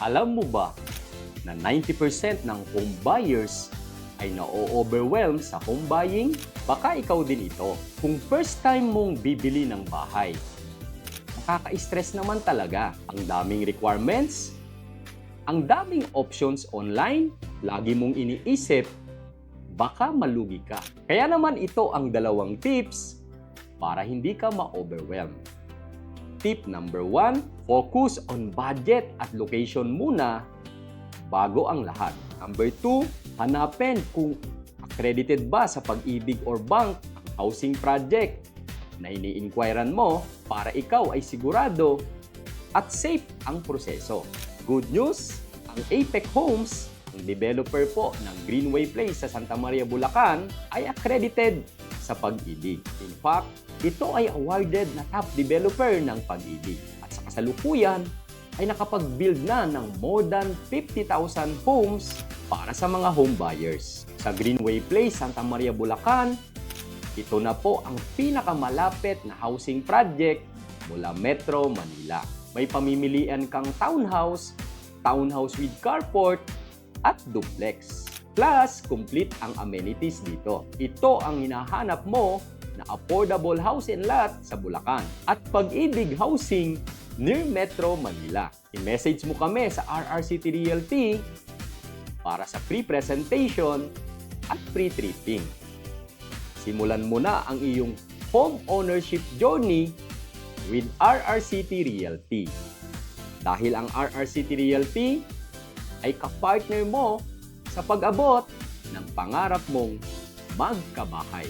Alam mo ba na 90% ng home buyers ay na-overwhelm sa home buying? Baka ikaw din ito. Kung first time mong bibili ng bahay, nakaka-stress naman talaga. Ang daming requirements, ang daming options online, lagi mong iniisip, baka malugi ka. Kaya naman ito ang dalawang tips para hindi ka ma-overwhelm. Tip number 1, focus on budget at location muna bago ang lahat. Number 2, hanapin kung accredited ba sa Pag-ibig or bank ang housing project na ini-inquirean mo para ikaw ay sigurado at safe ang proseso. Good news, ang Apex Homes, ang developer po ng Greenway Place sa Santa Maria, Bulacan, ay accredited sa Pag-ibig. In fact, ito ay awarded na top developer ng Pag-ibig. At sa kasalukuyan, ay nakapag-build na ng more than 50,000 homes para sa mga home buyers. Sa Greenway Place, Santa Maria, Bulacan, ito na po ang pinakamalapit na housing project mula Metro Manila. May pamimilian kang townhouse, townhouse with carport, at duplex. Plus, complete ang amenities dito. Ito ang hinahanap mo na affordable house and lot sa Bulacan at Pag-ibig Housing near Metro Manila. I-message mo kami sa RRCT Realty para sa free presentation at free tripping. Simulan mo na ang iyong home ownership journey with RRCT Realty. Dahil ang RRCT Realty ay kapartner mo sa pag-abot ng pangarap mong magkabahay.